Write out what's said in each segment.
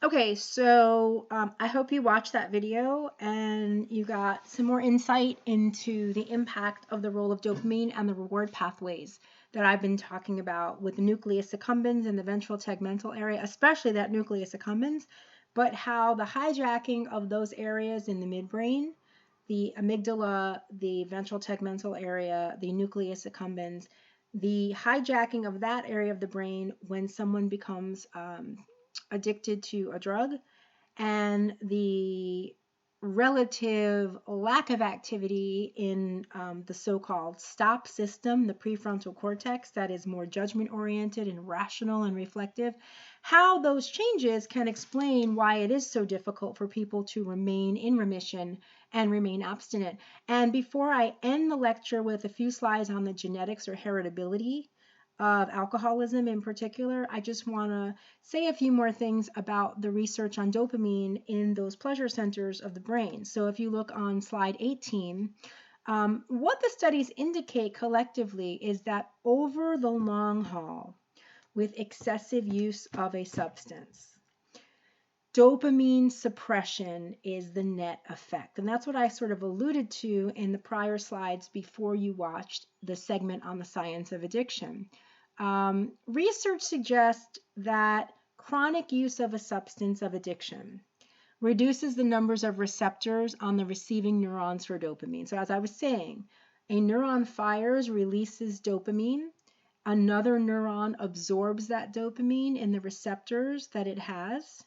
Okay, so I hope you watched that video and you got some more insight into the impact of the role of dopamine and the reward pathways that I've been talking about with the nucleus accumbens and the ventral tegmental area, especially that nucleus accumbens, but how the hijacking of those areas in the midbrain, the amygdala, the ventral tegmental area, the nucleus accumbens, the hijacking of that area of the brain when someone becomes addicted to a drug, and the relative lack of activity in the so-called stop system, the prefrontal cortex that is more judgment oriented and rational and reflective, how those changes can explain why it is so difficult for people to remain in remission and remain abstinent. And before I end the lecture with a few slides on the genetics or heritability of alcoholism in particular, I just want to say a few more things about the research on dopamine in those pleasure centers of the brain. So if you look on slide 18, what the studies indicate collectively is that over the long haul, with excessive use of a substance, dopamine suppression is the net effect. And that's what I sort of alluded to in the prior slides before you watched the segment on the science of addiction. Research suggests that chronic use of a substance of addiction reduces the numbers of receptors on the receiving neurons for dopamine. So as I was saying, a neuron fires, releases dopamine. Another neuron absorbs that dopamine in the receptors that it has.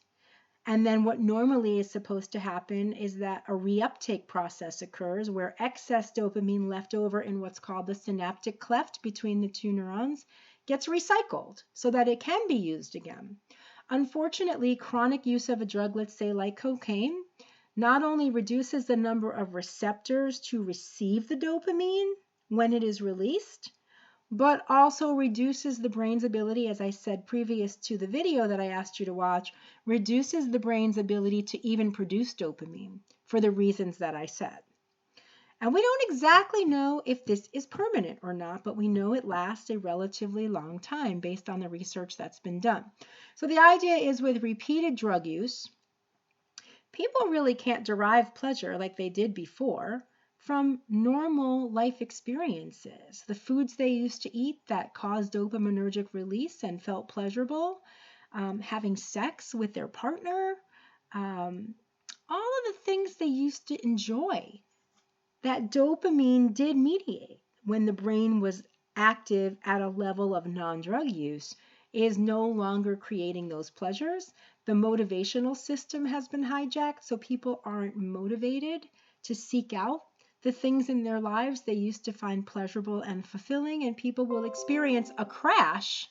And then what normally is supposed to happen is that a reuptake process occurs where excess dopamine left over in what's called the synaptic cleft between the two neurons gets recycled so that it can be used again. Unfortunately, chronic use of a drug, let's say like cocaine, not only reduces the number of receptors to receive the dopamine when it is released, but also reduces the brain's ability, as I said previous to the video that I asked you to watch, reduces the brain's ability to even produce dopamine for the reasons that I said. And we don't exactly know if this is permanent or not, but we know it lasts a relatively long time based on the research that's been done. So the idea is with repeated drug use, people really can't derive pleasure like they did before from normal life experiences. The foods they used to eat that caused dopaminergic release and felt pleasurable, having sex with their partner, all of the things they used to enjoy that dopamine did mediate when the brain was active at a level of non-drug use is no longer creating those pleasures. The motivational system has been hijacked, so people aren't motivated to seek out the things in their lives they used to find pleasurable and fulfilling, and people will experience a crash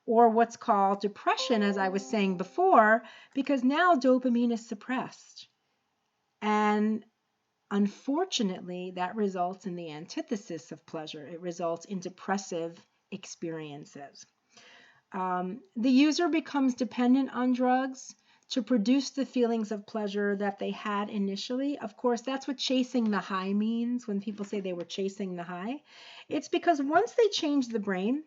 or what's called depression, as I was saying before, because now dopamine is suppressed. And unfortunately, that results in the antithesis of pleasure. It results in depressive experiences. The user becomes dependent on drugs to produce the feelings of pleasure that they had initially. Of course, that's what chasing the high means when people say they were chasing the high. It's because once they change the brain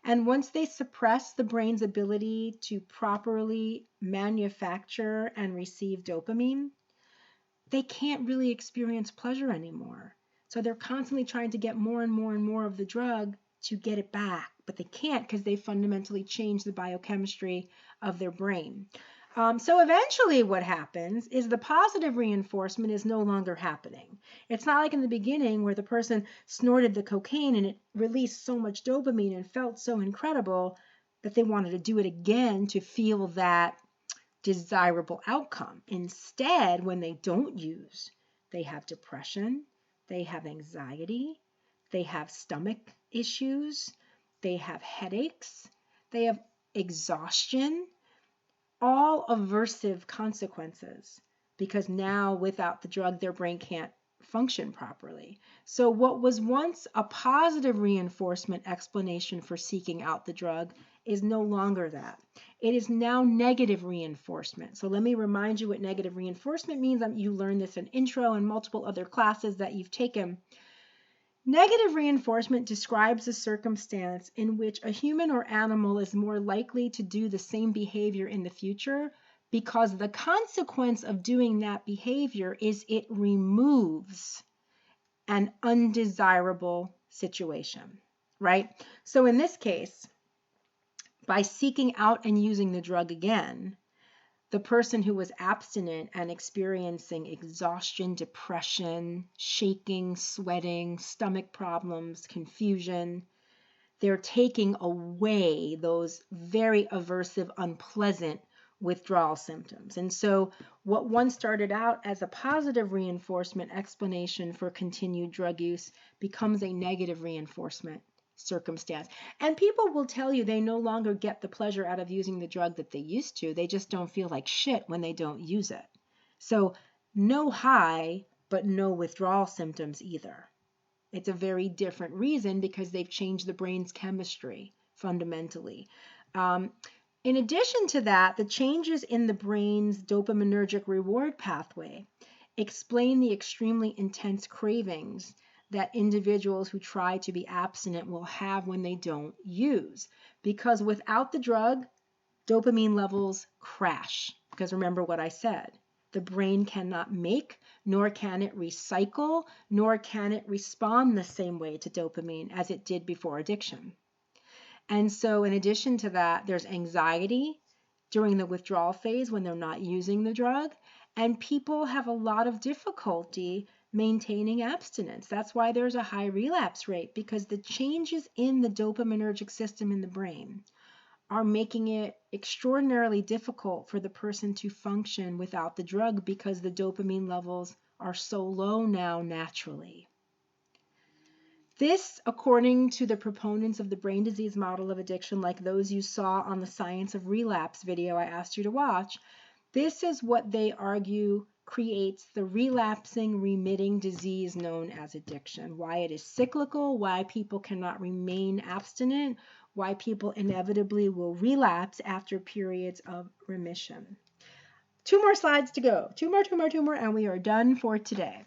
and once they suppress the brain's ability to properly manufacture and receive dopamine, they can't really experience pleasure anymore. So they're constantly trying to get more and more and more of the drug to get it back, but they can't because they fundamentally changed the biochemistry of their brain. So eventually what happens is the positive reinforcement is no longer happening. It's not like in the beginning where the person snorted the cocaine and it released so much dopamine and felt so incredible that they wanted to do it again to feel that desirable outcome. Instead, when they don't use, they have depression, they have anxiety, they have stomach issues, they have headaches, they have exhaustion, all aversive consequences, because now without the drug, their brain can't function properly. So what was once a positive reinforcement explanation for seeking out the drug is no longer that. It is now negative reinforcement. So let me remind you what negative reinforcement means. You learned this in intro and multiple other classes that you've taken. Negative reinforcement describes a circumstance in which a human or animal is more likely to do the same behavior in the future because the consequence of doing that behavior is it removes an undesirable situation, right? So in this case, by seeking out and using the drug again, the person who was abstinent and experiencing exhaustion, depression, shaking, sweating, stomach problems, confusion, they're taking away those very aversive, unpleasant withdrawal symptoms. And so what once started out as a positive reinforcement explanation for continued drug use becomes a negative reinforcement circumstance. And people will tell you they no longer get the pleasure out of using the drug that they used to. They just don't feel like shit when they don't use it. So no high, but no withdrawal symptoms either. It's a very different reason because they've changed the brain's chemistry fundamentally. In addition to that, the changes in the brain's dopaminergic reward pathway explain the extremely intense cravings that individuals who try to be abstinent will have when they don't use. Because without the drug, dopamine levels crash. Because remember what I said. The brain cannot make, nor can it recycle, nor can it respond the same way to dopamine as it did before addiction. And so in addition to that, there's anxiety during the withdrawal phase when they're not using the drug, and people have a lot of difficulty maintaining abstinence. That's why there's a high relapse rate, because the changes in the dopaminergic system in the brain are making it extraordinarily difficult for the person to function without the drug because the dopamine levels are so low now naturally. This, according to the proponents of the brain disease model of addiction, like those you saw on the Science of Relapse video I asked you to watch, this is what they argue creates the relapsing, remitting disease known as addiction. Why it is cyclical, why people cannot remain abstinent, why people inevitably will relapse after periods of remission. 2 more slides to go. Two more, and we are done for today.